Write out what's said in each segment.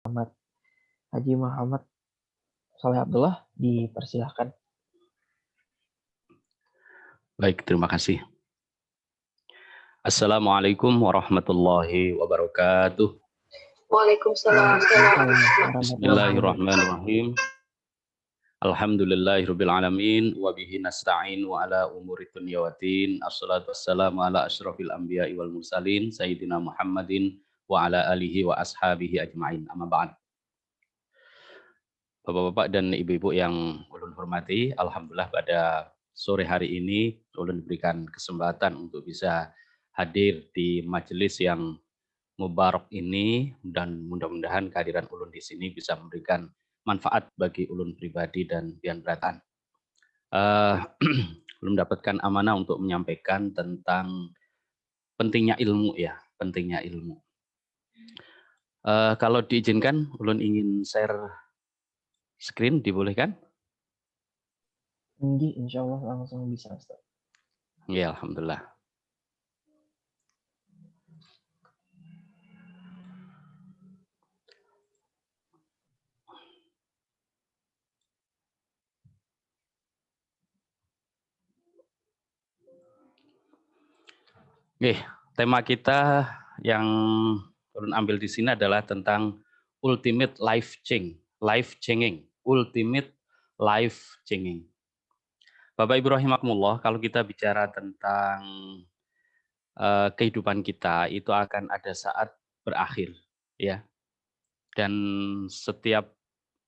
Haji Muhammad Saleh Abdullah, dipersilahkan. Baik, terima kasih. Assalamualaikum warahmatullahi wabarakatuh. Waalaikumsalam warahmatullahi wabarakatuh. Bismillahirrahmanirrahim. Alhamdulillahirabbil alamin wa bihi nasta'in wa ala umuri dunya waddin. Assalatu wassalamu ala asyrafil anbiya'i wal mursalin sayyidina Muhammadin wa ala alihi wa ashabihi ajmain. Amma ba'd. Bapak-bapak dan ibu-ibu yang ulun hormati, alhamdulillah pada sore hari ini ulun diberikan kesempatan untuk bisa hadir di majelis yang mubarak ini, dan mudah-mudahan kehadiran ulun di sini bisa memberikan manfaat bagi ulun pribadi dan pian beratan. Belum mendapatkan amanah untuk menyampaikan tentang pentingnya ilmu ya, pentingnya ilmu. Kalau diizinkan, ulun ingin share screen, dibolehkan? Insya Allah langsung bisa, Ustaz. Ya, alhamdulillah. Oke, tema kita yang ulun ambil di sini adalah tentang ultimate life changing, ultimate life changing. Bapak Ibu rahimakumullah, kalau kita bicara tentang kehidupan kita itu akan ada saat berakhir, ya. Dan setiap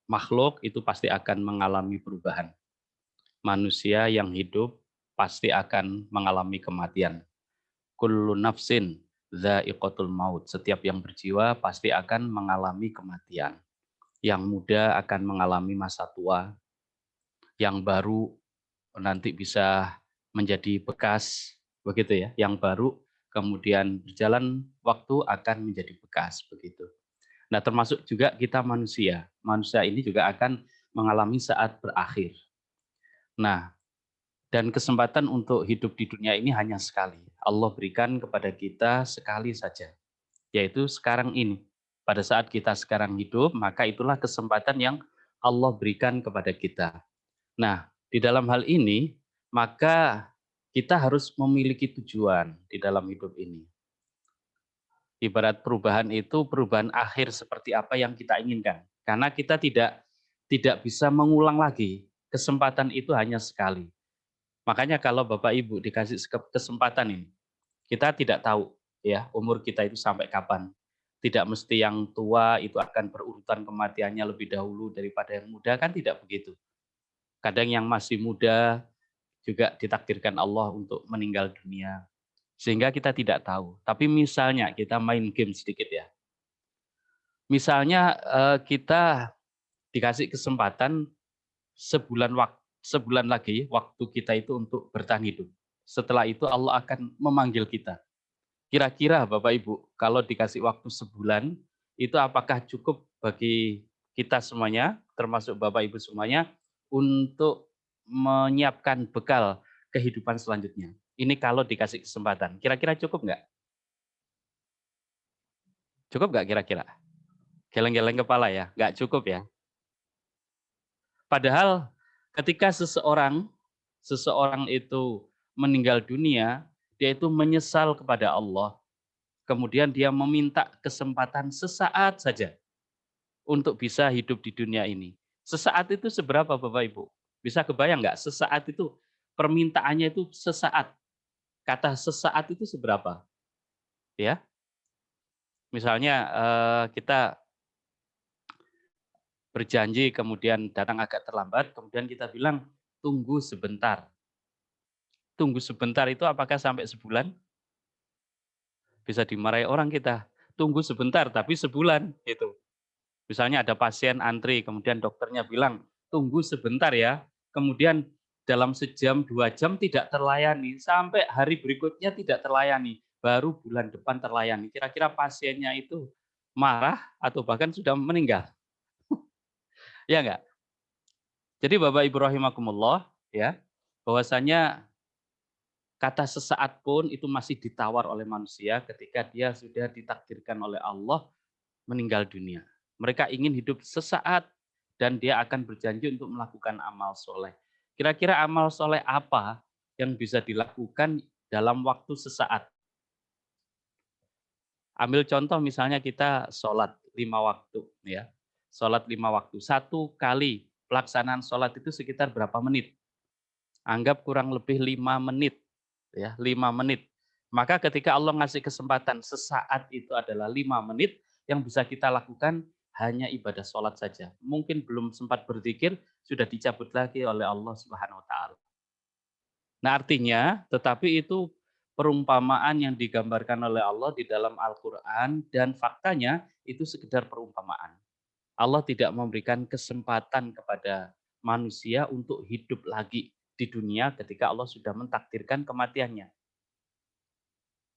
makhluk itu pasti akan mengalami perubahan. Manusia yang hidup pasti akan mengalami kematian. Kullu nafsin dha'iqatul maut. Setiap yang berjiwa pasti akan mengalami kematian. Yang muda akan mengalami masa tua. Yang baru nanti bisa menjadi bekas, begitu ya. Yang baru kemudian berjalan waktu akan menjadi bekas, begitu. Nah, termasuk juga kita manusia. Manusia ini juga akan mengalami saat berakhir. Nah, dan kesempatan untuk hidup di dunia ini hanya sekali. Allah berikan kepada kita sekali saja, yaitu sekarang ini. Pada saat kita sekarang hidup, maka itulah kesempatan yang Allah berikan kepada kita. Nah, di dalam hal ini, maka kita harus memiliki tujuan di dalam hidup ini. Ibarat perubahan itu perubahan akhir seperti apa yang kita inginkan. Karena kita tidak bisa mengulang lagi. Kesempatan itu hanya sekali. Makanya kalau Bapak Ibu dikasih kesempatan ini, kita tidak tahu ya umur kita itu sampai kapan. Tidak mesti yang tua itu akan berurutan kematiannya lebih dahulu daripada yang muda, kan tidak begitu. Kadang yang masih muda juga ditakdirkan Allah untuk meninggal dunia. Sehingga kita tidak tahu. Tapi misalnya kita main game sedikit ya. Misalnya kita dikasih kesempatan sebulan lagi waktu kita itu untuk bertahan hidup. Setelah itu Allah akan memanggil kita. Kira-kira Bapak Ibu, kalau dikasih waktu sebulan, itu apakah cukup bagi kita semuanya, termasuk Bapak Ibu semuanya, untuk menyiapkan bekal kehidupan selanjutnya? Ini kalau dikasih kesempatan. Kira-kira cukup nggak? Cukup nggak kira-kira? Geleng-geleng kepala ya? Nggak cukup ya? Padahal ketika seseorang itu meninggal dunia, dia itu menyesal kepada Allah. Kemudian dia meminta kesempatan sesaat saja untuk bisa hidup di dunia ini. Sesaat itu seberapa Bapak Ibu? Bisa kebayang nggak? Sesaat itu permintaannya itu sesaat. Kata sesaat itu seberapa? Ya, misalnya kita berjanji kemudian datang agak terlambat, kemudian kita bilang tunggu sebentar. Tunggu sebentar itu apakah sampai sebulan? Bisa dimarahi orang kita. Tunggu sebentar tapi sebulan itu. Misalnya ada pasien antri, kemudian dokternya bilang tunggu sebentar ya. Kemudian dalam sejam 2 jam tidak terlayani, sampai hari berikutnya tidak terlayani, baru bulan depan terlayani. Kira-kira pasiennya itu marah atau bahkan sudah meninggal? Ya enggak? Jadi Bapak Ibu rahimakumullah ya, bahwasanya kata sesaat pun itu masih ditawar oleh manusia ketika dia sudah ditakdirkan oleh Allah meninggal dunia. Mereka ingin hidup sesaat dan dia akan berjanji untuk melakukan amal soleh. Kira-kira amal soleh apa yang bisa dilakukan dalam waktu sesaat? Ambil contoh misalnya kita sholat 5 waktu. Ya. Sholat 5 waktu. 1 kali pelaksanaan sholat itu sekitar berapa menit? Anggap kurang lebih 5 menit. Ya, 5 menit. Maka ketika Allah ngasih kesempatan sesaat itu adalah 5 menit, yang bisa kita lakukan hanya ibadah sholat saja. Mungkin belum sempat berzikir, sudah dicabut lagi oleh Allah Subhanahu wa Ta'ala. Nah, artinya, tetapi itu perumpamaan yang digambarkan oleh Allah di dalam Al-Quran, dan faktanya itu sekedar perumpamaan. Allah tidak memberikan kesempatan kepada manusia untuk hidup lagi di dunia ketika Allah sudah mentakdirkan kematiannya.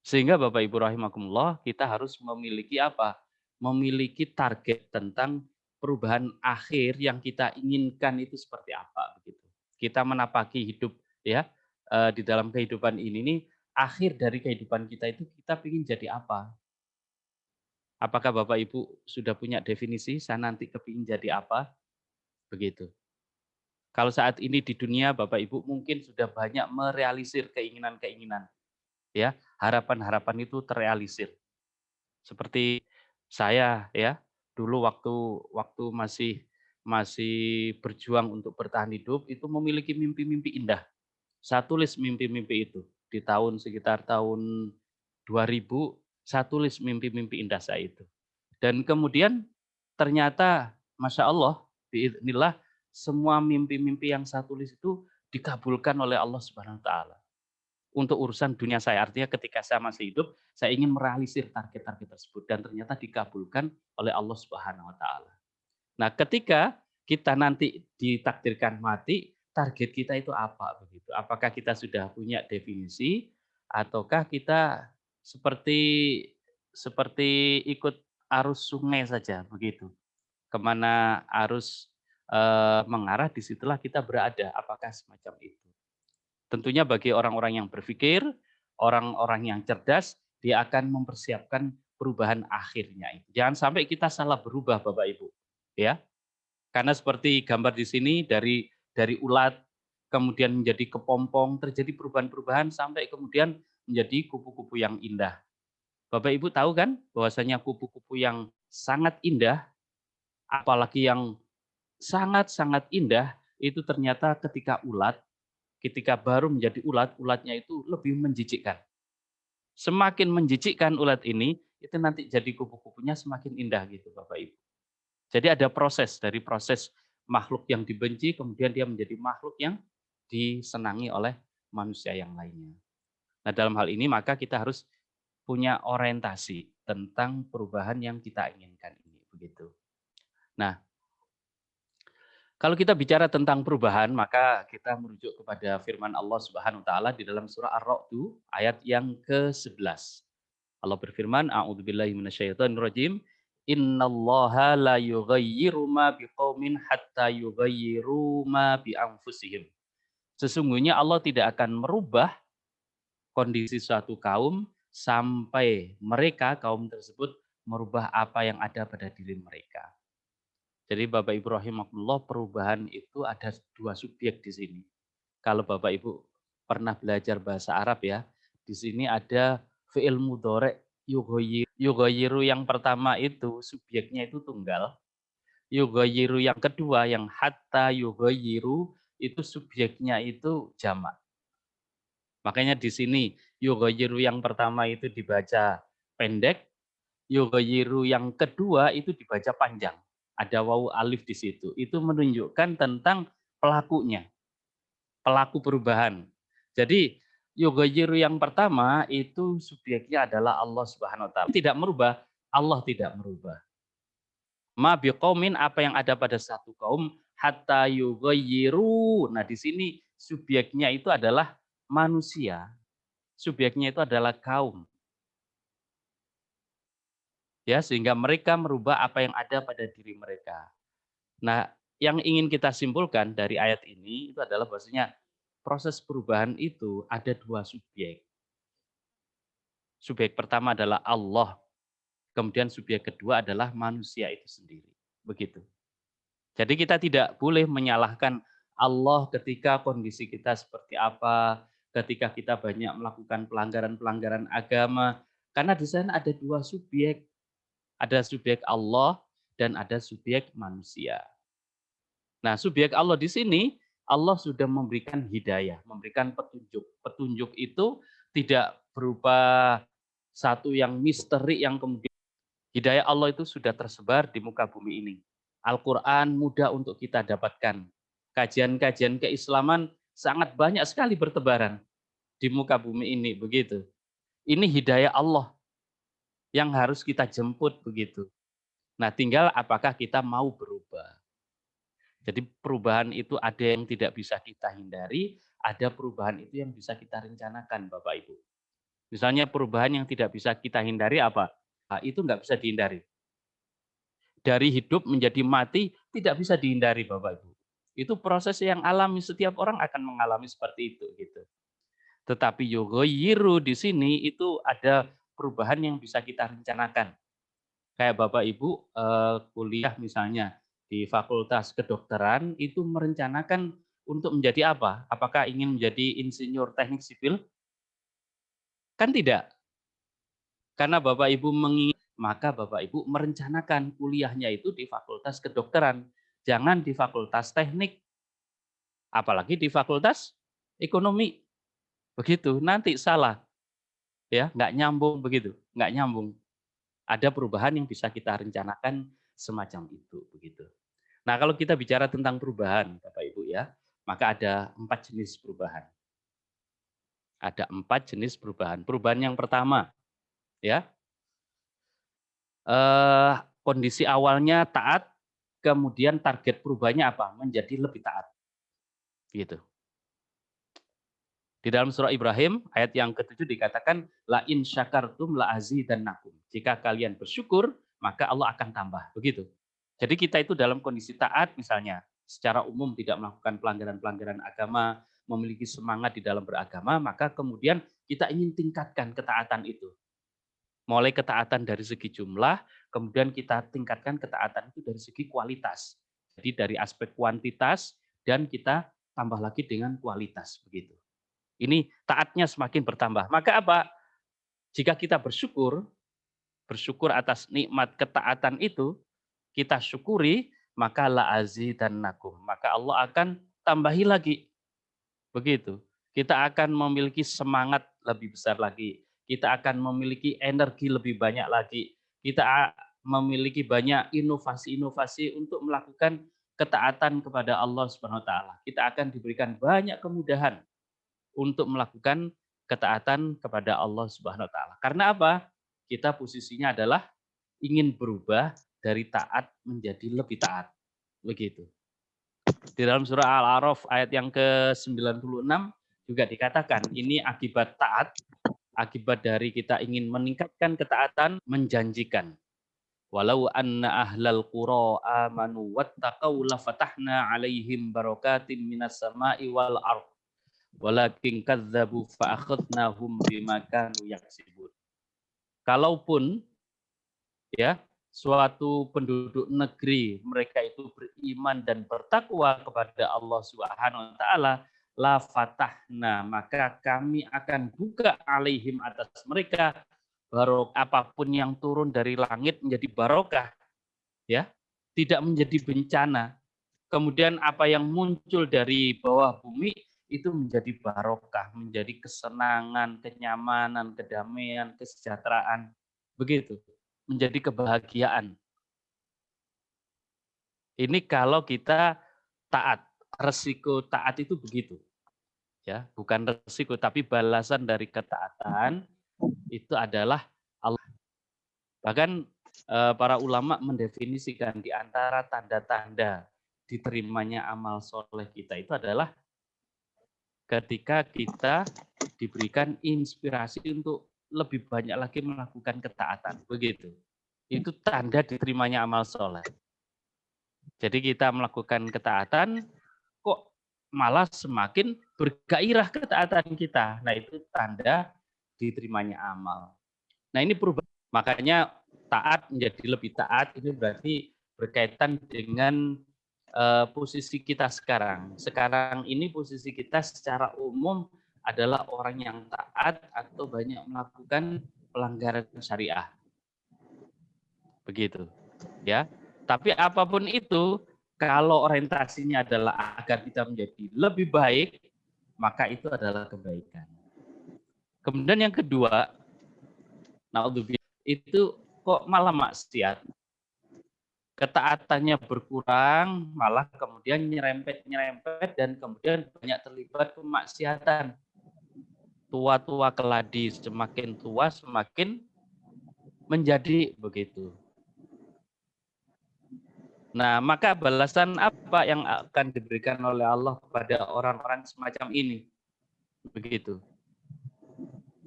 Sehingga Bapak Ibu rahimakumullah, kita harus memiliki apa? Memiliki target tentang perubahan akhir yang kita inginkan itu seperti apa begitu. Kita menapaki hidup ya di dalam kehidupan ini nih, akhir dari kehidupan kita itu kita ingin jadi apa? Apakah Bapak Ibu sudah punya definisi saya nanti kepingin jadi apa? Begitu. Kalau saat ini di dunia Bapak Ibu mungkin sudah banyak merealisir keinginan-keinginan. Ya, harapan-harapan itu terrealisir. Seperti saya ya, dulu waktu masih berjuang untuk bertahan hidup itu memiliki mimpi-mimpi indah. Saya tulis mimpi-mimpi itu di sekitar tahun 2000, saya tulis mimpi-mimpi indah saya itu. Dan kemudian ternyata Masya Allah, biidznillah, semua mimpi-mimpi yang saya tulis itu dikabulkan oleh Allah Subhanahu wa Ta'ala. Untuk urusan dunia saya, artinya ketika saya masih hidup, saya ingin merealisir target-target tersebut dan ternyata dikabulkan oleh Allah Subhanahu wa Ta'ala. Nah, ketika kita nanti ditakdirkan mati, target kita itu apa begitu? Apakah kita sudah punya definisi ataukah kita seperti seperti ikut arus sungai saja begitu? Kemana arus mengarah, disitulah kita berada. Apakah semacam itu? Tentunya bagi orang-orang yang berpikir, orang-orang yang cerdas, dia akan mempersiapkan perubahan akhirnya itu. Jangan sampai kita salah berubah Bapak Ibu. Ya. Karena seperti gambar di sini dari ulat kemudian menjadi kepompong, terjadi perubahan-perubahan sampai kemudian menjadi kupu-kupu yang indah. Bapak Ibu tahu kan bahwasanya kupu-kupu yang sangat indah, apalagi yang sangat-sangat indah, itu ternyata ketika baru menjadi ulat, ulatnya itu lebih menjijikkan. Semakin menjijikkan ulat ini, itu nanti jadi kupu-kupunya semakin indah gitu Bapak Ibu. Jadi ada dari proses makhluk yang dibenci, kemudian dia menjadi makhluk yang disenangi oleh manusia yang lainnya. Nah dalam hal ini maka kita harus punya orientasi tentang perubahan yang kita inginkan ini. Begitu. Nah, kalau kita bicara tentang perubahan, maka kita merujuk kepada firman Allah Subhanahu wa taala di dalam surah Ar-Ra'd ayat yang ke-11. Allah berfirman, A'udzubillahi minasyaitonirrajim, Innallaha la yughayyiru ma biqaumin hatta yughayyiru ma bi anfusihim. Sesungguhnya Allah tidak akan merubah kondisi suatu kaum sampai mereka kaum tersebut merubah apa yang ada pada diri mereka. Jadi Bapak Ibu rahimakumullah, perubahan itu ada 2 subjek di sini. Kalau Bapak Ibu pernah belajar bahasa Arab ya, di sini ada fi'il mudhari' yughayyiru. Yughayyiru yang pertama itu subjeknya itu tunggal. Yughayyiru yang kedua yang hatta yughayyiru itu subjeknya itu jamak. Makanya di sini yughayyiru yang pertama itu dibaca pendek, yughayyiru yang kedua itu dibaca panjang. Ada wawu alif di situ. Itu menunjukkan tentang pelakunya, pelaku perubahan. Jadi yughayyiru yang pertama itu subjeknya adalah Allah Subhanahu wa taala. Tidak merubah, Allah tidak merubah. Ma biqaumin, apa yang ada pada satu kaum, hatta yughayyiru. Nah, di sini subjeknya itu adalah manusia. Subjeknya itu adalah kaum. Ya, sehingga mereka merubah apa yang ada pada diri mereka. Nah, yang ingin kita simpulkan dari ayat ini itu adalah bahwasanya proses perubahan itu ada 2 subjek. Subjek pertama adalah Allah. Kemudian subjek kedua adalah manusia itu sendiri. Begitu. Jadi kita tidak boleh menyalahkan Allah ketika kondisi kita seperti apa, ketika kita banyak melakukan pelanggaran-pelanggaran agama. Karena di sana ada dua subjek. Ada subjek Allah dan ada subjek manusia. Nah, subjek Allah di sini, Allah sudah memberikan hidayah, memberikan petunjuk. Petunjuk itu tidak berupa satu yang misteri yang kemudian hidayah Allah itu sudah tersebar di muka bumi ini. Al-Quran mudah untuk kita dapatkan. Kajian-kajian keislaman sangat banyak sekali bertebaran di muka bumi ini, begitu. Ini hidayah Allah yang harus kita jemput, begitu. Nah, tinggal apakah kita mau berubah. Jadi perubahan itu ada yang tidak bisa kita hindari, ada perubahan itu yang bisa kita rencanakan, Bapak Ibu. Misalnya perubahan yang tidak bisa kita hindari apa? Nah, itu nggak bisa dihindari. Dari hidup menjadi mati tidak bisa dihindari, Bapak Ibu. Itu proses yang alami, setiap orang akan mengalami seperti itu, gitu. Tetapi yughayyiru di sini itu ada perubahan yang bisa kita rencanakan. Kayak Bapak Ibu kuliah misalnya di Fakultas Kedokteran itu merencanakan untuk menjadi apa? Apakah ingin menjadi insinyur teknik sipil? Kan tidak. Karena Bapak Ibu mengingat, maka Bapak Ibu merencanakan kuliahnya itu di Fakultas Kedokteran. Jangan di Fakultas Teknik. Apalagi di Fakultas Ekonomi. Begitu, nanti salah. Ya, nggak nyambung begitu, nggak nyambung. Ada perubahan yang bisa kita rencanakan semacam itu, begitu. Nah, kalau kita bicara tentang perubahan, Bapak Ibu ya, maka ada 4 jenis perubahan. Ada 4 jenis perubahan. Perubahan yang pertama, ya, kondisi awalnya taat, kemudian target perubahannya apa? Menjadi lebih taat, gitu. Di dalam surah Ibrahim, ayat yang ke-7 dikatakan, la in syakartum la azidannakum. Jika kalian bersyukur, maka Allah akan tambah. Begitu. Jadi kita itu dalam kondisi taat misalnya, secara umum tidak melakukan pelanggaran-pelanggaran agama, memiliki semangat di dalam beragama, maka kemudian kita ingin tingkatkan ketaatan itu. Mulai ketaatan dari segi jumlah, kemudian kita tingkatkan ketaatan itu dari segi kualitas. Jadi dari aspek kuantitas, dan kita tambah lagi dengan kualitas. Begitu. Ini taatnya semakin bertambah. Maka apa? Jika kita bersyukur atas nikmat ketaatan itu, kita syukuri, maka la azidannakum. Maka Allah akan tambahi lagi. Begitu. Kita akan memiliki semangat lebih besar lagi. Kita akan memiliki energi lebih banyak lagi. Kita memiliki banyak inovasi-inovasi untuk melakukan ketaatan kepada Allah Subhanahu wa taala. Kita akan diberikan banyak kemudahan untuk melakukan ketaatan kepada Allah Subhanahu wa taala. Karena apa? Kita posisinya adalah ingin berubah dari taat menjadi lebih taat. Begitu. Di dalam surah Al-A'raf ayat yang ke-96 juga dikatakan ini akibat taat, akibat dari kita ingin meningkatkan ketaatan menjanjikan. Walau anna ahlal qura amanu wattaqau lafatahna alaihim barakatim minas sama'i wal ardh. Walakin kadzabu fa akhadnahum bima kanu yaksibun. Kalaupun ya suatu penduduk negeri mereka itu beriman dan bertakwa kepada Allah Subhanahu wa taala, la fatahna, maka kami akan buka alaihim atas mereka barokah, apapun yang turun dari langit menjadi barokah, ya, tidak menjadi bencana. Kemudian apa yang muncul dari bawah bumi itu menjadi barokah, menjadi kesenangan, kenyamanan, kedamaian, kesejahteraan. Begitu, menjadi kebahagiaan. Ini kalau kita taat, resiko taat itu begitu. Ya, bukan resiko tapi balasan dari ketaatan itu adalah Allah. Bahkan para ulama mendefinisikan di antara tanda-tanda diterimanya amal soleh kita itu adalah ketika kita diberikan inspirasi untuk lebih banyak lagi melakukan ketaatan. Begitu. Itu tanda diterimanya amal soleh. Jadi kita melakukan ketaatan, kok malah semakin bergairah ketaatan kita. Nah itu tanda diterimanya amal. Nah ini perubahan. Makanya taat menjadi lebih taat itu berarti berkaitan dengan posisi kita sekarang. Sekarang ini posisi kita secara umum adalah orang yang taat atau banyak melakukan pelanggaran syariah. Begitu, ya. Tapi apapun itu, kalau orientasinya adalah agar kita menjadi lebih baik, maka itu adalah kebaikan. Kemudian yang kedua, naudzubillah, itu kok malah maksiat. Ketaatannya berkurang, malah kemudian nyerempet dan kemudian banyak terlibat kemaksiatan. Tua-tua keladi, semakin tua semakin menjadi begitu. Nah, maka balasan apa yang akan diberikan oleh Allah kepada orang-orang semacam ini? Begitu.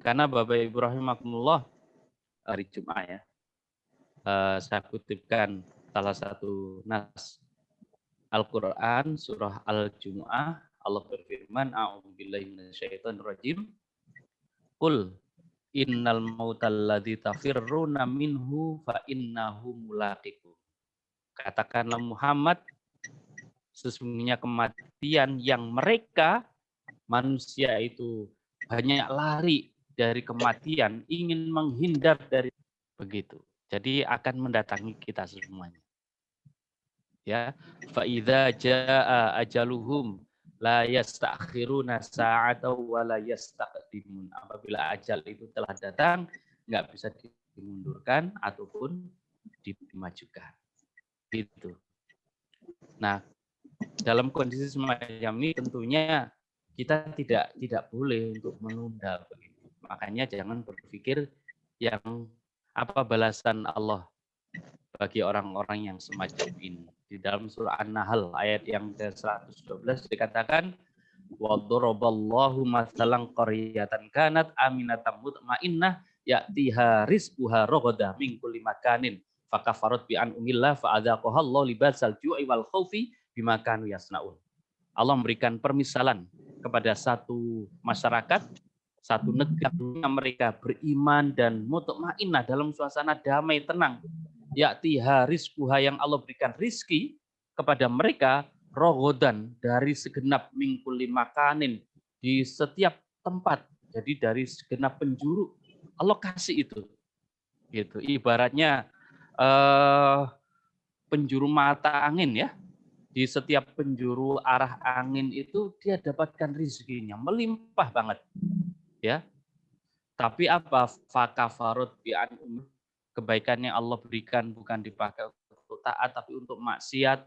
Karena Bapak Ibu rahimakumullah, hari Jumat ya, saya kutipkan salah satu nas Al-Quran, surah Al-Jumu'ah, Allah berfirman, A'udzubillahi minasyaitonirrajim, Qul innal mautal ladzi tafirruna minhu fa innahu mulaqikum. Katakanlah Muhammad, sesungguhnya kematian yang mereka, manusia itu banyak lari dari kematian, ingin menghindar dari begitu. Jadi akan mendatangi kita semuanya. Ya, fa idza jaa ajaluhum la yastakhiruna sa'atan wa la yastaqdimun. Apabila ajal itu telah datang, enggak bisa dimundurkan ataupun dimajukan. Gitu. Nah, dalam kondisi semacam ini tentunya kita tidak boleh untuk menunda begitu. Makanya jangan berpikir yang apa balasan Allah bagi orang-orang yang semacam ini. Di dalam surah An-Nahl ayat yang ke-112 dikatakan wa daraballahu mathalan qaryatan kanat aminatan mutmainnah ya'tiha rizquha ragadan min kulli makanin fakafarat bi an'umillah fa'adzaqaha Allah libasal ju'i wal khaufi bima kanu yasnaun. Allah memberikan permisalan kepada satu masyarakat, satu negara yang mereka beriman dan mutmainnah dalam suasana damai tenang. Ya'tiha rizquha yang Allah berikan rizki kepada mereka rogodan dari segenap mingkuli makanin di setiap tempat. Jadi dari segenap penjuru Allah kasih itu. Gitu. Ibaratnya penjuru mata angin ya. Di setiap penjuru arah angin itu dia dapatkan rizkinya melimpah banget. Ya. Tapi apa? Fakafarut bi'an kebaikan yang Allah berikan bukan dipakai untuk taat tapi untuk maksiat.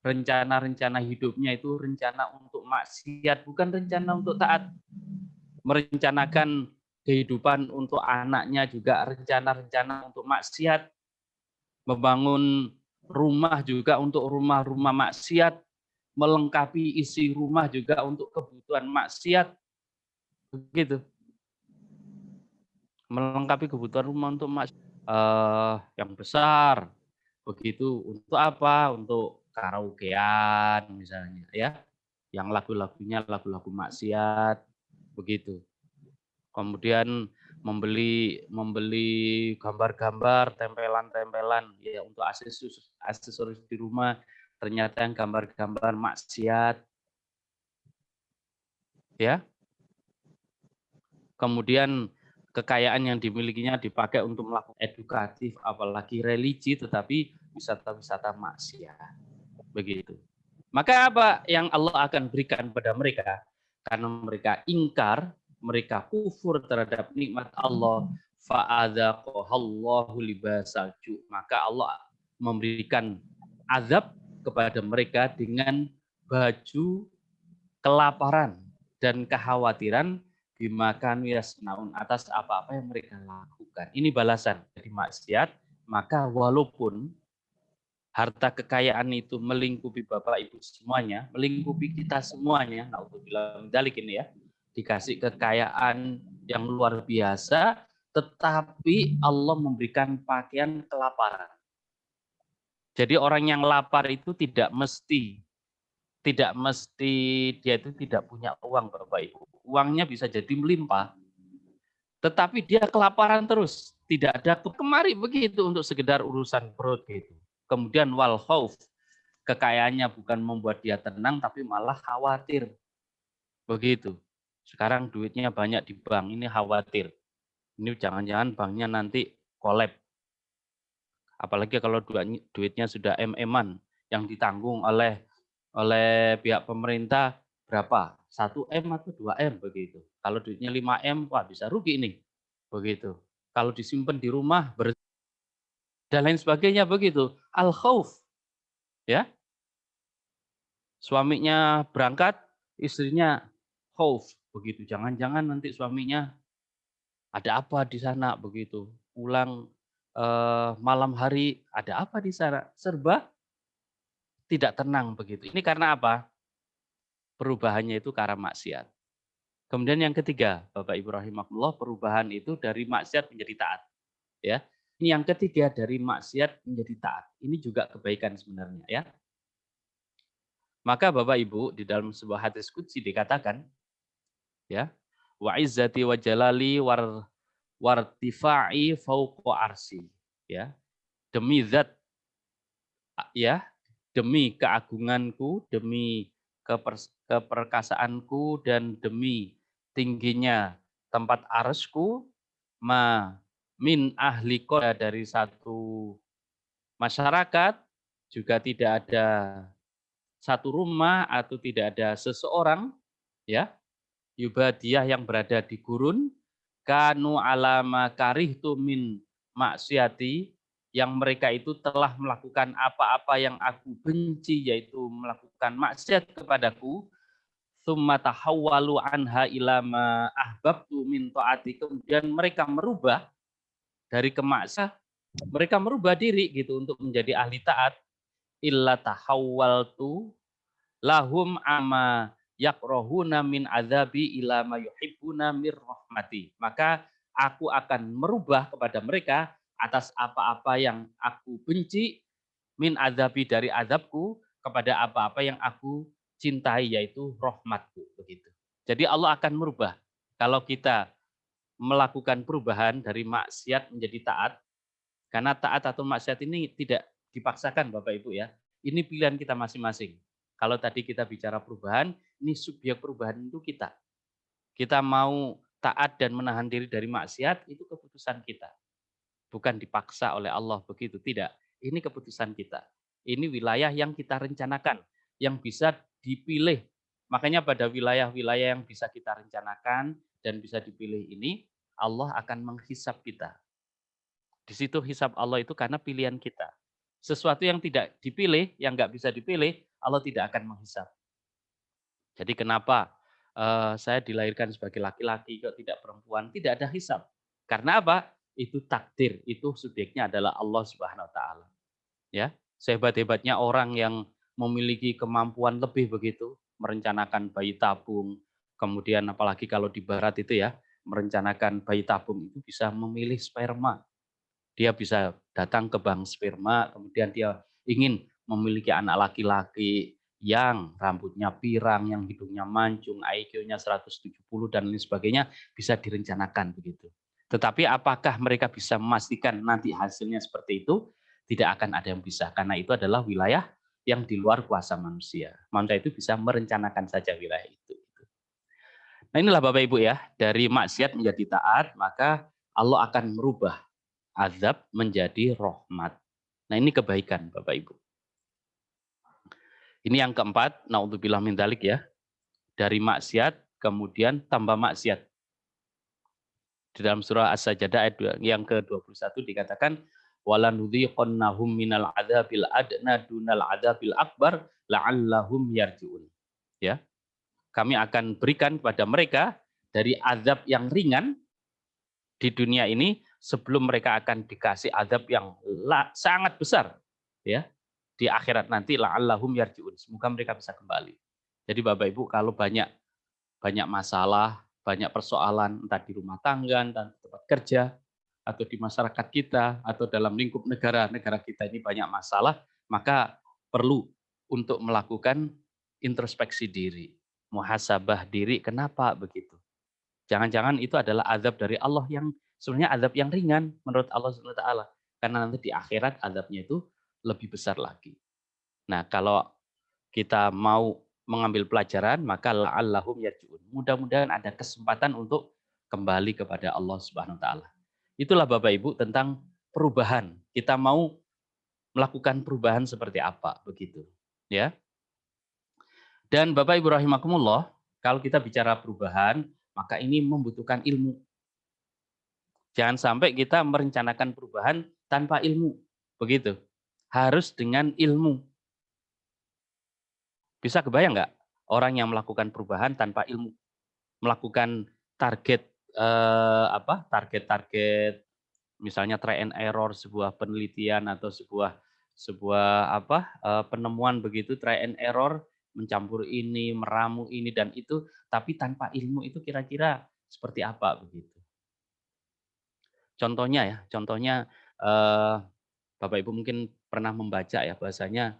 Rencana-rencana hidupnya itu rencana untuk maksiat, bukan rencana untuk taat. Merencanakan kehidupan untuk anaknya juga rencana-rencana untuk maksiat. Membangun rumah juga untuk rumah-rumah maksiat. Melengkapi isi rumah juga untuk kebutuhan maksiat. Begitu. Melengkapi kebutuhan rumah untuk maksiat. Yang besar begitu untuk apa? Untuk karaokean misalnya ya, yang lagu-lagunya lagu-lagu maksiat begitu. Kemudian membeli gambar-gambar, tempelan-tempelan ya untuk aksesoris di rumah, ternyata yang gambar-gambar maksiat ya. Kemudian kekayaan yang dimilikinya dipakai untuk melakukan edukatif, apalagi religi, tetapi wisata-wisata maksiat. Begitu. Maka apa yang Allah akan berikan pada mereka? Karena mereka ingkar, mereka kufur terhadap nikmat Allah, fa'adzaqahallahu libasal ju'. Maka Allah memberikan azab kepada mereka dengan baju kelaparan dan kekhawatiran bimakan yasnaun atas apa-apa yang mereka lakukan. Ini balasan dari maksiat. Maka walaupun harta kekayaan itu melingkupi Bapak Ibu semuanya, melingkupi kita semuanya, naudzubillah min dzalik ini ya, dikasih kekayaan yang luar biasa, tetapi Allah memberikan pakaian kelaparan. Jadi orang yang lapar itu tidak mesti dia itu tidak punya uang Bapak Ibu. Uangnya bisa jadi melimpah. tetapi dia kelaparan terus, tidak ada kemari begitu untuk sekedar urusan perut gitu. Kemudian wal khauf, kekayaannya bukan membuat dia tenang tapi malah khawatir. Begitu. Sekarang duitnya banyak di bank, ini khawatir. Ini jangan-jangan banknya nanti kolab. Apalagi kalau duitnya sudah MM-an yang ditanggung oleh pihak pemerintah berapa? 1 M atau 2 M begitu. Kalau duitnya 5 M, wah bisa rugi nih. Begitu. Kalau disimpan di rumah dan lain sebagainya begitu. Al khauf, ya. Suaminya berangkat, istrinya khauf begitu. Jangan-jangan nanti suaminya ada apa di sana begitu. Pulang malam hari, ada apa di sana? Serba tidak tenang begitu. Ini karena apa? Perubahannya itu karena maksiat. Kemudian yang ketiga, Bapak Ibu rahimakumullah, perubahan itu dari maksiat menjadi taat. Ya, ini yang ketiga, dari maksiat menjadi taat. Ini juga kebaikan sebenarnya, ya. Maka Bapak Ibu di dalam sebuah hadis qudsi dikatakan, ya, wa izzati wa jalali wartifa'i fauqa arsi, ya. Demi zat, ya, demi keagunganku, demi keperkasaanku, dan demi tingginya tempat arsku, ma min ahli qura, dari satu masyarakat, juga tidak ada satu rumah atau tidak ada seseorang, ya, yubadiyah yang berada di gurun, kanu alama karihtu min maksiati, yang mereka itu telah melakukan apa-apa yang aku benci, yaitu melakukan maksiat kepadaku, summa tahawwalu anha ila ma ahbabtu min taati, kemudian mereka merubah dari kemaksiatan, mereka merubah diri gitu untuk menjadi ahli taat, illa tahawwaltu lahum ama yakrohuna min azabi ila ma yuhibbuna mir rahmati, maka aku akan merubah kepada mereka atas apa-apa yang aku benci, min azabi, dari azabku, kepada apa-apa yang aku cintai, yaitu rahmatku begitu. Jadi Allah akan merubah kalau kita melakukan perubahan dari maksiat menjadi taat, karena taat atau maksiat ini tidak dipaksakan Bapak Ibu, ya. Ini pilihan kita masing-masing. Kalau tadi kita bicara perubahan, ini subjek perubahan itu kita. Kita mau taat dan menahan diri dari maksiat, itu keputusan kita. Bukan dipaksa oleh Allah begitu, tidak. Ini keputusan kita. Ini wilayah yang kita rencanakan, yang bisa dipilih. Makanya pada wilayah-wilayah yang bisa kita rencanakan dan bisa dipilih ini, Allah akan menghisap kita. Di situ hisap Allah itu karena pilihan kita. Sesuatu yang tidak dipilih, yang nggak bisa dipilih, Allah tidak akan menghisap. Jadi kenapa saya dilahirkan sebagai laki-laki kok tidak perempuan? Tidak ada hisap. Karena apa? Itu takdir, itu subjeknya adalah Allah Subhanahu wa taala. Ya, sehebat-hebatnya orang yang memiliki kemampuan lebih begitu, merencanakan bayi tabung, kemudian apalagi kalau di barat itu ya, merencanakan bayi tabung itu bisa memilih sperma. Dia bisa datang ke bank sperma, kemudian dia ingin memiliki anak laki-laki yang rambutnya pirang, yang hidungnya mancung, IQ-nya 170 dan lain sebagainya, bisa direncanakan begitu. Tetapi apakah mereka bisa memastikan nanti hasilnya seperti itu? Tidak akan ada yang bisa, karena itu adalah wilayah yang di luar kuasa manusia. Manusia itu bisa merencanakan saja wilayah itu. Nah inilah Bapak Ibu ya, dari maksiat menjadi taat, maka Allah akan merubah azab menjadi rahmat. Nah ini kebaikan Bapak Ibu. Ini yang keempat, naudzubillah min dzalik ya. Dari maksiat kemudian tambah maksiat. Di dalam surah As-Sajdah ayat yang ke-21 dikatakan walanudhiqannahum minal adzabil adna dunal adzabil akbar la'allahum yarji'un. Ya. Kami akan berikan kepada mereka dari azab yang ringan di dunia ini sebelum mereka akan dikasih azab yang sangat besar, ya, di akhirat nanti, la'allahum yarji'un, semoga mereka bisa kembali. Jadi Bapak Ibu kalau banyak masalah, banyak persoalan entah di rumah tangga, entah di tempat kerja, atau di masyarakat kita, atau dalam lingkup negara kita ini banyak masalah, maka perlu untuk melakukan introspeksi diri, muhasabah diri, kenapa begitu. Jangan-jangan itu adalah azab dari Allah yang sebenarnya azab yang ringan menurut Allah Subhanahu wa taala. Karena nanti di akhirat azabnya itu lebih besar lagi. Nah, kalau kita mau mengambil pelajaran, maka la'allahum yarji'un. Mudah-mudahan ada kesempatan untuk kembali kepada Allah Subhanahu wa taala. Itulah Bapak Ibu tentang perubahan. Kita mau melakukan perubahan seperti apa begitu, ya. Dan Bapak Ibu rahimakumullah, kalau kita bicara perubahan, maka ini membutuhkan ilmu. Jangan sampai kita merencanakan perubahan tanpa ilmu. Begitu. Harus dengan ilmu. Bisa kebayang nggak? Orang yang melakukan perubahan tanpa ilmu. Melakukan target target-target misalnya try and error sebuah penelitian atau sebuah penemuan begitu, try and error, mencampur ini, meramu ini dan itu, tapi tanpa ilmu itu kira-kira seperti apa begitu. Contohnya Bapak Ibu mungkin pernah membaca ya bahasanya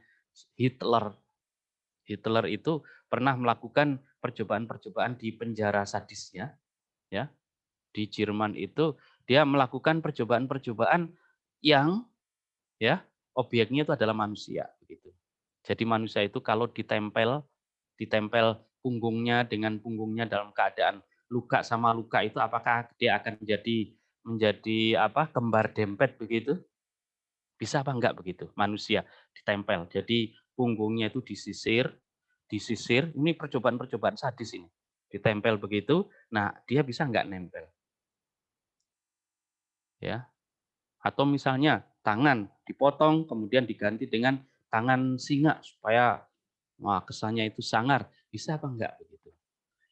Hitler itu pernah melakukan percobaan-percobaan di penjara sadisnya, ya. Di Jerman itu dia melakukan percobaan-percobaan yang ya objeknya itu adalah manusia begitu. Jadi manusia itu kalau ditempel punggungnya dengan punggungnya dalam keadaan luka sama luka itu apakah dia akan menjadi kembar dempet begitu? Bisa apa enggak begitu? Manusia ditempel. Jadi punggungnya itu disisir, ini percobaan-percobaan sadis ini. Ditempel begitu, nah dia bisa enggak nempel? Ya. Atau misalnya tangan dipotong kemudian diganti dengan tangan singa supaya kesannya itu sangar, bisa apa enggak begitu?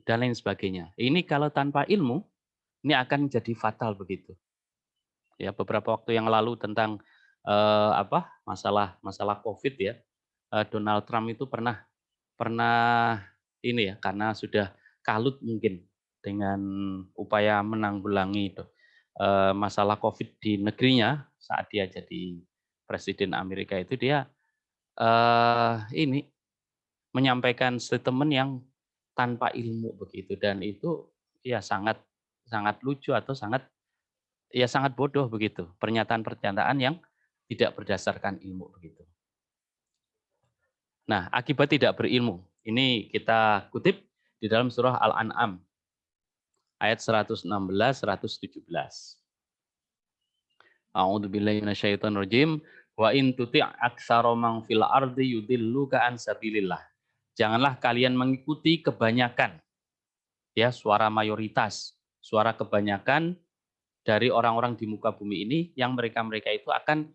Dan lain sebagainya. Ini kalau tanpa ilmu ini akan jadi fatal begitu. Ya, beberapa waktu yang lalu tentang masalah Covid ya. Donald Trump itu pernah ini ya karena sudah kalut mungkin dengan upaya menanggulangi itu masalah Covid di negerinya saat dia jadi presiden Amerika itu dia ini menyampaikan statement yang tanpa ilmu begitu dan itu ya sangat sangat lucu atau sangat bodoh begitu pernyataan-pernyataan yang tidak berdasarkan ilmu begitu. Nah, akibat tidak berilmu. Ini kita kutip di dalam surah Al-An'am ayat 116 117. A'udzubillahi minasyaitonirrajim wa in tuti' aktsara man fil ardi yudilluka an sabilillah. Janganlah kalian mengikuti kebanyakan ya suara mayoritas, suara kebanyakan dari orang-orang di muka bumi ini yang mereka-mereka itu akan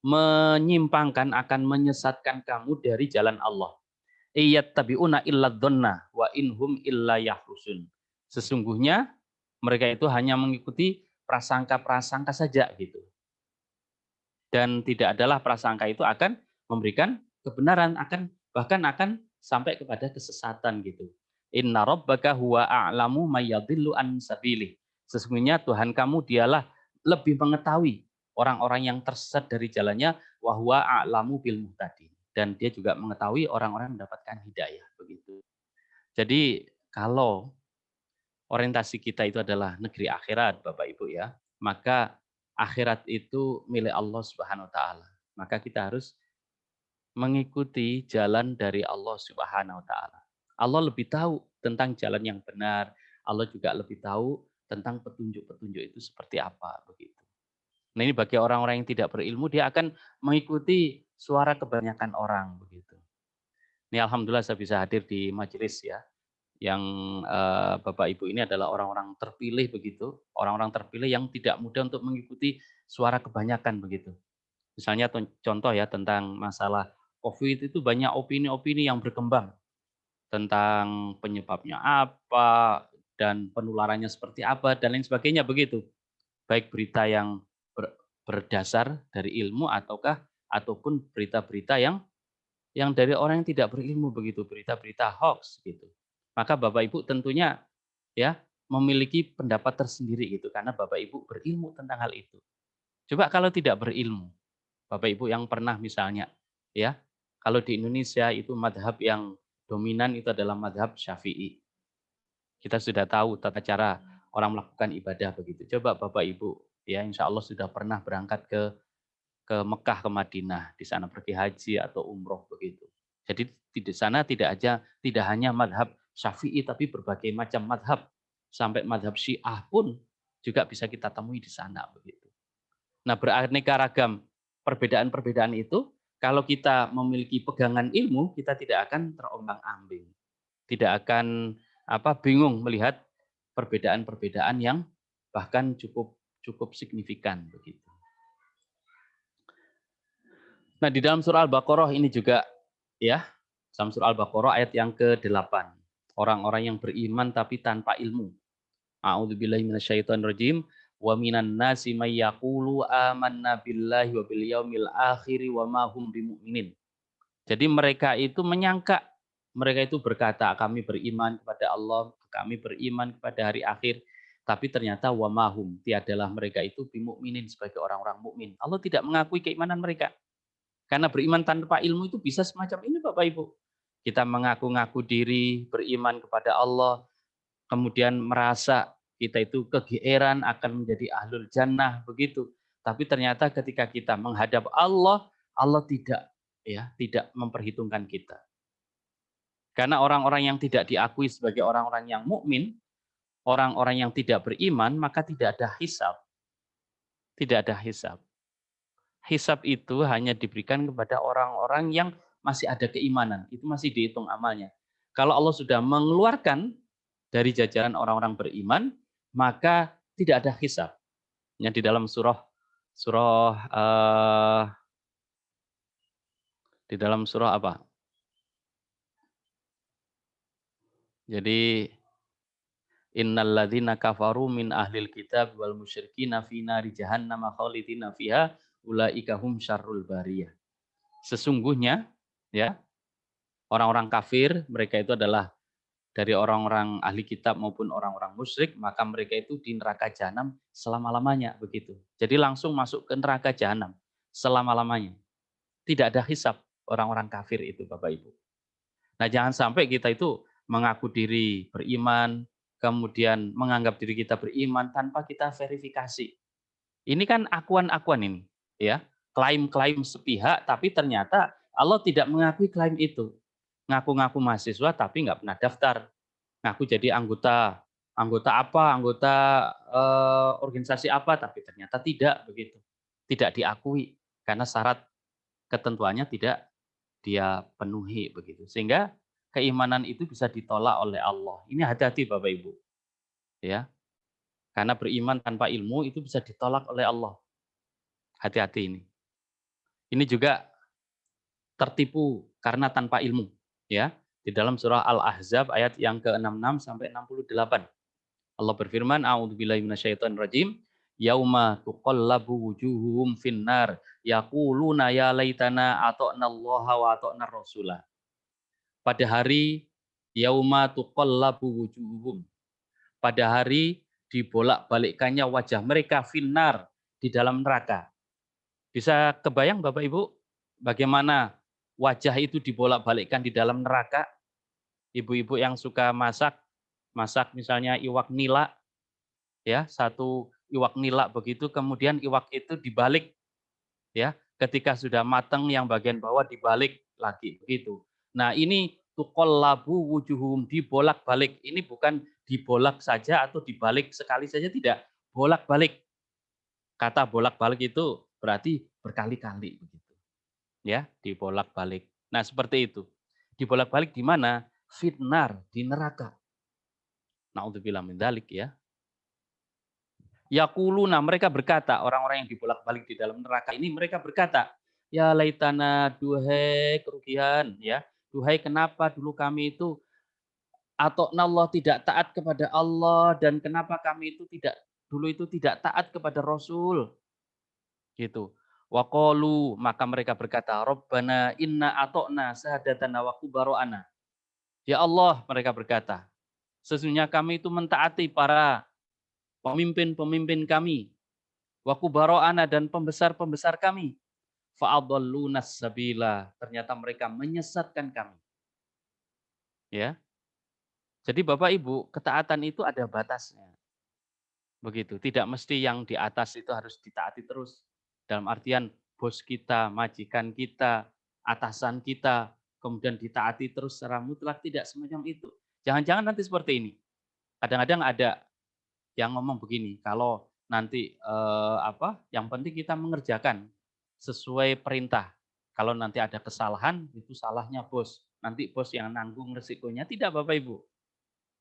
menyimpangkan, akan menyesatkan kamu dari jalan Allah. Iyattabi'una illa dzanna wa inhum illa yahrusun. Sesungguhnya mereka itu hanya mengikuti prasangka-prasangka saja gitu. Dan tidak adalah prasangka itu akan memberikan kebenaran, bahkan akan sampai kepada kesesatan gitu. Inna rabbaka huwa a'lamu may yadhillu an sabilih. Sesungguhnya Tuhan kamu dialah lebih mengetahui orang-orang yang tersesat dari jalannya, wa huwa a'lamu bil muhtadin. Dan dia juga mengetahui orang-orang yang mendapatkan hidayah begitu. Jadi kalau orientasi kita itu adalah negeri akhirat Bapak Ibu ya, maka akhirat itu milik Allah Subhanahu wa taala. Maka kita harus mengikuti jalan dari Allah Subhanahu wa taala. Allah lebih tahu tentang jalan yang benar, Allah juga lebih tahu tentang petunjuk-petunjuk itu seperti apa begitu. Nah, ini bagi orang-orang yang tidak berilmu dia akan mengikuti suara kebanyakan orang begitu. Ini alhamdulillah saya bisa hadir di majelis ya. Yang Bapak Ibu ini adalah orang-orang terpilih begitu, orang-orang terpilih yang tidak mudah untuk mengikuti suara kebanyakan begitu. Misalnya contoh ya tentang masalah COVID itu banyak opini-opini yang berkembang tentang penyebabnya apa dan penularannya seperti apa dan lain sebagainya begitu. Baik berita yang berdasar dari ilmu ataupun berita-berita yang dari orang yang tidak berilmu begitu, berita-berita hoax gitu. Maka Bapak Ibu tentunya ya memiliki pendapat tersendiri gitu karena Bapak Ibu berilmu tentang hal itu. Coba kalau tidak berilmu, Bapak Ibu yang pernah misalnya ya, kalau di Indonesia itu madhab yang dominan itu adalah madhab Syafi'i. Kita sudah tahu tata cara orang melakukan ibadah begitu. Coba Bapak Ibu ya, insya Allah sudah pernah berangkat ke Mekah, ke Madinah, di sana pergi haji atau umroh begitu. Jadi di sana tidak hanya madhab Syafi'i, tapi berbagai macam madhab, sampai madhab Syiah pun juga bisa kita temui di sana begitu. Nah, beraneka ragam perbedaan-perbedaan itu, kalau kita memiliki pegangan ilmu, kita tidak akan terombang-ambing, tidak akan bingung melihat perbedaan-perbedaan yang bahkan cukup signifikan begitu. Nah, di dalam surah Al-Baqarah ini juga ya, dalam surah Al-Baqarah ayat yang ke-8. Orang-orang yang beriman tapi tanpa ilmu. A'udzubillahi minasyaitonirrajim. Wa minan nasi may yaqulu amanna billahi wa bil yaumil akhir wa ma hum bimumin. Jadi mereka itu menyangka, mereka itu berkata kami beriman kepada Allah, kami beriman kepada hari akhir, tapi ternyata wa ma hum, tiadalah mereka itu bimukminin sebagai orang-orang mukmin. Allah tidak mengakui keimanan mereka. Karena beriman tanpa ilmu itu bisa semacam ini Bapak Ibu. Kita mengaku-ngaku diri, beriman kepada Allah, kemudian merasa kita itu kegeeran akan menjadi ahlul jannah begitu. Tapi ternyata ketika kita menghadap Allah, Allah tidak memperhitungkan kita. Karena orang-orang yang tidak diakui sebagai orang-orang yang mukmin, orang-orang yang tidak beriman, maka tidak ada hisab. Tidak ada hisab. Hisab itu hanya diberikan kepada orang-orang yang masih ada keimanan. Itu masih dihitung amalnya. Kalau Allah sudah mengeluarkan dari jajaran orang-orang beriman, maka tidak ada hisab. Yang di dalam di dalam surah apa? Jadi innalladzina kafaru min ahlil kitab wal musyrikina fi nari jahannam khalidina fiha ulaika hum syarrul bariyah. Sesungguhnya ya, orang-orang kafir mereka itu adalah dari orang-orang ahli kitab maupun orang-orang musyrik, maka mereka itu di neraka jahanam selama-lamanya begitu. Jadi langsung masuk ke neraka jahanam selama-lamanya. Tidak ada hisab orang-orang kafir itu Bapak Ibu. Nah, jangan sampai kita itu mengaku diri beriman, kemudian menganggap diri kita beriman tanpa kita verifikasi. Ini kan akuan-akuan ini, ya. Klaim-klaim sepihak, tapi ternyata Allah tidak mengakui klaim itu. Ngaku-ngaku mahasiswa tapi nggak pernah daftar. Ngaku jadi anggota organisasi apa, tapi ternyata tidak begitu. Tidak diakui karena syarat ketentuannya tidak dia penuhi begitu. Sehingga keimanan itu bisa ditolak oleh Allah. Ini hati-hati Bapak Ibu. Ya. Karena beriman tanpa ilmu itu bisa ditolak oleh Allah. Hati-hati ini. Ini juga tertipu karena tanpa ilmu, ya. Di dalam surah Al-Ahzab ayat yang ke-66 sampai 68. Allah berfirman, a'udzubillahi minasyaitonirrajim, yauma tuqallabu wujuhum finnar yaquluna ya laitana ata'nallaha wa ata'nar rasulah. Pada hari yauma tuqallabu wujuhum, pada hari dibolak-balikkannya wajah mereka finnar, di dalam neraka. Bisa kebayang Bapak Ibu bagaimana wajah itu dibolak-balikkan di dalam neraka? Ibu-ibu yang suka masak misalnya iwak nila, ya, satu iwak nila begitu, kemudian iwak itu dibalik, ya, ketika sudah matang yang bagian bawah dibalik lagi begitu. Nah, ini tuqallabu wujuhum, dibolak-balik. Ini bukan dibolak saja atau dibalik sekali saja, tidak, bolak-balik. Kata bolak-balik itu berarti berkali-kali begitu. Ya, dibolak-balik. Nah, seperti itu. Dibolak-balik di mana? Fitnar, di neraka. Na'udzubillah min dzalik ya. Yaquluna, mereka berkata, orang-orang yang dibolak-balik di dalam neraka ini mereka berkata, ya laitana, duhai kerugian ya. Duhai kenapa dulu kami itu Allah tidak taat kepada Allah, dan kenapa kami itu dulu itu tidak taat kepada Rasul. Gitu. Waqalu, maka mereka berkata, Rabbana inna atokna sahadatana wa kubaro'ana. Ya Allah, mereka berkata, sesungguhnya kami itu mentaati para pemimpin-pemimpin kami, wa kubaro'ana, dan pembesar-pembesar kami. Fa'adhallunas sabila, ternyata mereka menyesatkan kami. Ya. Jadi Bapak Ibu, ketaatan itu ada batasnya. Begitu. Tidak mesti yang di atas itu harus ditaati terus. Dalam artian bos kita, majikan kita, atasan kita, kemudian ditaati terus secara mutlak, tidak semacam itu. Jangan-jangan nanti seperti ini. Kadang-kadang ada yang ngomong begini, kalau nanti yang penting kita mengerjakan sesuai perintah. Kalau nanti ada kesalahan, itu salahnya bos. Nanti bos yang nanggung resikonya. Tidak, Bapak Ibu.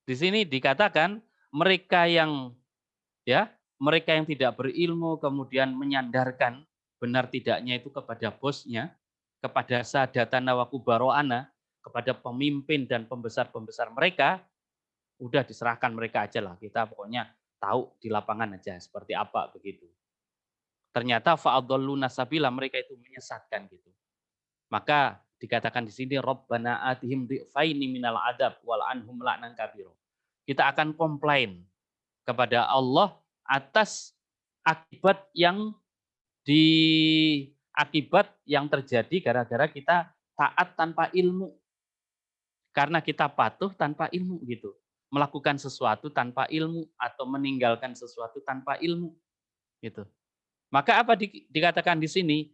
Di sini dikatakan mereka yang mereka yang tidak berilmu kemudian menyandarkan benar tidaknya itu kepada bosnya, kepada sadatana wa kubaroana, kepada pemimpin dan pembesar-pembesar mereka, udah diserahkan mereka aja lah. Kita pokoknya tahu di lapangan aja seperti apa begitu. Ternyata fa'adalluna sabila, mereka itu menyesatkan gitu. Maka dikatakan di sini Rabbana atihim dhi'faini minal adab wal anhum la'nan kabiro. Kita akan komplain kepada Allah atas akibat yang terjadi gara-gara kita taat tanpa ilmu. Karena kita patuh tanpa ilmu gitu. Melakukan sesuatu tanpa ilmu atau meninggalkan sesuatu tanpa ilmu gitu. Maka apa dikatakan di sini?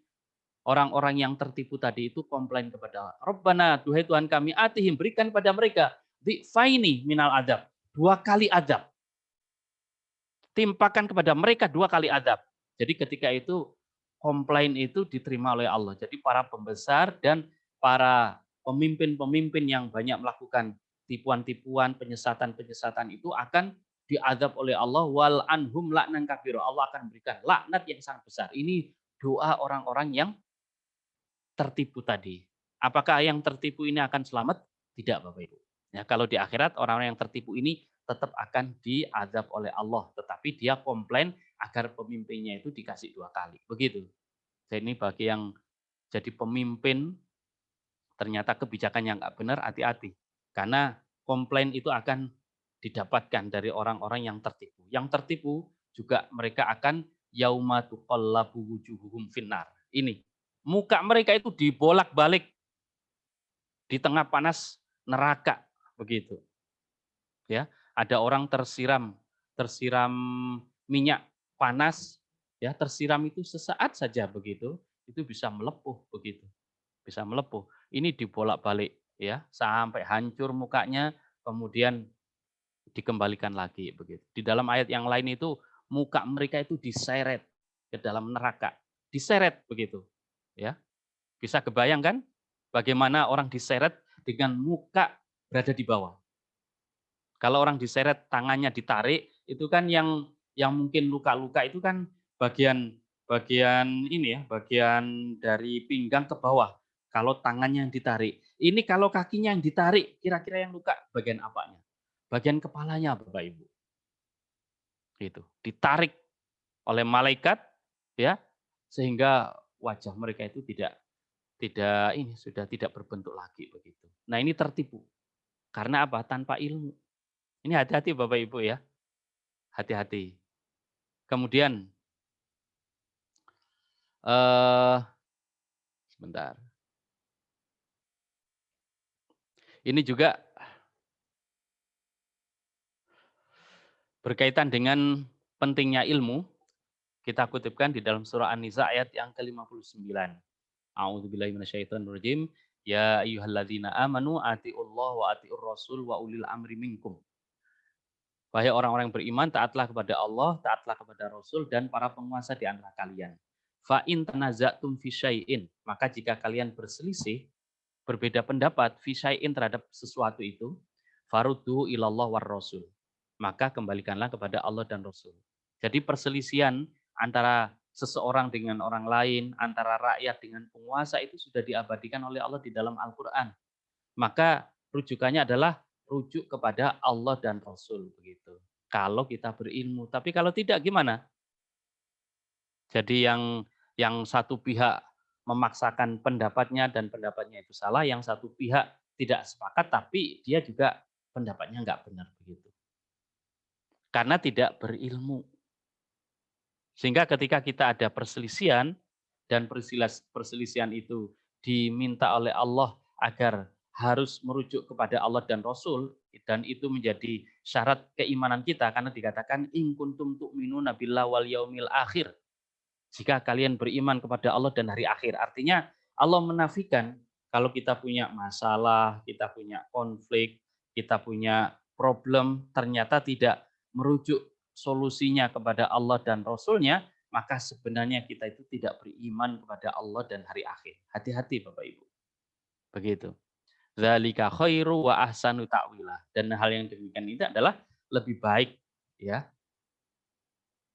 Orang-orang yang tertipu tadi itu komplain kepada Rabbana, duhai Tuhan kami, atihim, berikan pada mereka dhi'faini minal adab, 2 kali adab. Timpakan kepada mereka 2 kali adab. Jadi ketika itu komplain itu diterima oleh Allah. Jadi para pembesar dan para pemimpin-pemimpin yang banyak melakukan tipuan-tipuan, penyesatan-penyesatan itu akan diadab oleh Allah, wal anhum la'nan kabiro. Allah akan berikan laknat yang sangat besar. Ini doa orang-orang yang tertipu tadi. Apakah yang tertipu ini akan selamat? Tidak, Bapak Ibu. Ya, kalau di akhirat orang-orang yang tertipu ini tetap akan diazab oleh Allah, tetapi dia komplain agar pemimpinnya itu dikasih 2 kali. Begitu. Jadi ini bagi yang jadi pemimpin ternyata kebijakan yang nggak benar, hati-hati. Karena komplain itu akan didapatkan dari orang-orang yang tertipu. Yang tertipu juga mereka akan yauma tuqallabu wujuhuhum finnar. Ini muka mereka itu dibolak-balik di tengah panas neraka, begitu. Ya, ada orang tersiram minyak panas, ya, tersiram itu sesaat saja begitu, itu bisa melepuh begitu. Bisa melepuh. Ini dibolak-balik ya, sampai hancur mukanya, kemudian dikembalikan lagi begitu. Di dalam ayat yang lain itu muka mereka itu diseret ke dalam neraka, diseret begitu. Ya. Bisa kebayangkan bagaimana orang diseret dengan muka berada di bawah. Kalau orang diseret tangannya ditarik, itu kan yang mungkin luka-luka itu kan bagian ini ya, bagian dari pinggang ke bawah. Kalau tangannya yang ditarik. Ini kalau kakinya yang ditarik, kira-kira yang luka bagian apanya? Bagian kepalanya, Bapak Ibu. Itu ditarik oleh malaikat, ya, sehingga wajah mereka itu sudah tidak berbentuk lagi begitu. Nah, ini tertipu. Karena apa? Tanpa ilmu. Ini hati-hati Bapak Ibu ya. Hati-hati. Kemudian sebentar. Ini juga berkaitan dengan pentingnya ilmu. Kita kutipkan di dalam surah An-Nisa ayat yang ke-59. A'udzubillahi minasyaitonirrajim. Ya ayyuhalladzina amanu atiullah wa atiur rasul wa ulil amri minkum. Wahai orang-orang yang beriman, taatlah kepada Allah, taatlah kepada Rasul dan para penguasa di antara kalian. Fa in tanaza'tum fi syai'in, maka jika kalian berselisih, berbeda pendapat fi syai'in terhadap sesuatu itu, faruddu ilallah war rasul. Maka kembalikanlah kepada Allah dan Rasul. Jadi perselisihan antara seseorang dengan orang lain, antara rakyat dengan penguasa itu sudah diabadikan oleh Allah di dalam Al-Qur'an. Maka rujukannya adalah rujuk kepada Allah dan Rasul begitu. Kalau kita berilmu, tapi kalau tidak gimana? Jadi yang satu pihak memaksakan pendapatnya dan pendapatnya itu salah, yang satu pihak tidak sepakat tapi dia juga pendapatnya nggak benar begitu. Karena tidak berilmu. Sehingga ketika kita ada perselisihan dan perselisihan itu diminta oleh Allah agar harus merujuk kepada Allah dan Rasul, dan itu menjadi syarat keimanan kita karena dikatakan in kuntum tu'minuna billahi wal yaumil akhir. Jika kalian beriman kepada Allah dan hari akhir. Artinya Allah menafikan kalau kita punya masalah, kita punya konflik, kita punya problem, ternyata tidak merujuk solusinya kepada Allah dan Rasulnya, maka sebenarnya kita itu tidak beriman kepada Allah dan hari akhir. Hati-hati Bapak Ibu. Begitu. Dzalika khairu wa ahsanu ta'wila. Dan hal yang demikian itu adalah lebih baik, ya,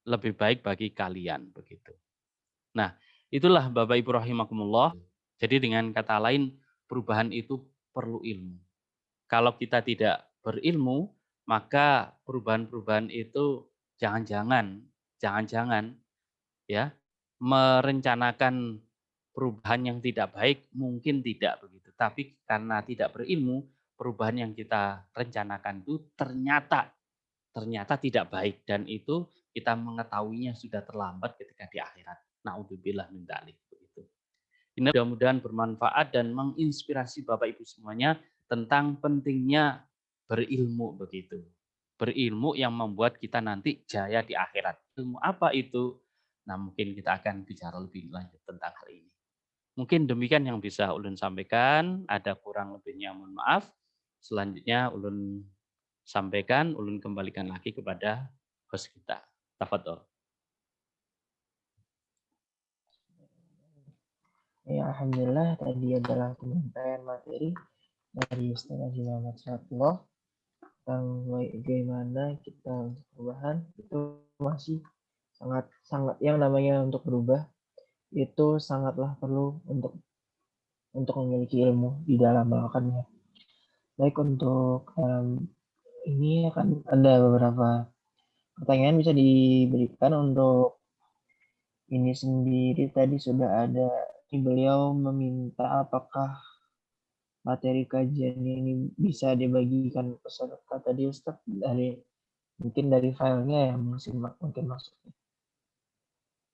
lebih baik bagi kalian, begitu. Nah, itulah Bapak Ibu rahimakumullah. Jadi dengan kata lain, perubahan itu perlu ilmu. Kalau kita tidak berilmu, maka perubahan-perubahan itu jangan-jangan ya, merencanakan perubahan yang tidak baik mungkin tidak begitu. Tapi karena tidak berilmu, perubahan yang kita rencanakan itu ternyata tidak baik, dan itu kita mengetahuinya sudah terlambat ketika di akhirat. Na'udzubillah min dzalik begitu. Ini mudah-mudahan bermanfaat dan menginspirasi Bapak Ibu semuanya tentang pentingnya berilmu begitu. Berilmu yang membuat kita nanti jaya di akhirat. Ilmu apa itu? Nah, mungkin kita akan bicara lebih lanjut tentang hal ini. Mungkin demikian yang bisa Ulun sampaikan. Ada kurang lebihnya mohon maaf. Selanjutnya Ulun sampaikan, Ulun kembalikan lagi kepada host kita. Tafadhol. Ya, alhamdulillah tadi adalah penyampaian materi dari Ustaz Haji Muhammad Satullah tentang bagaimana kita untuk perubahan itu masih sangat yang namanya untuk berubah itu sangatlah perlu untuk memiliki ilmu di dalam melakukannya. Baik, untuk ini akan ada beberapa pertanyaan bisa diberikan untuk ini sendiri. Tadi sudah ada, beliau meminta apakah materi kajian ini bisa dibagikan peserta tadi Ustaz mungkin dari filenya ya mungkin maksudnya.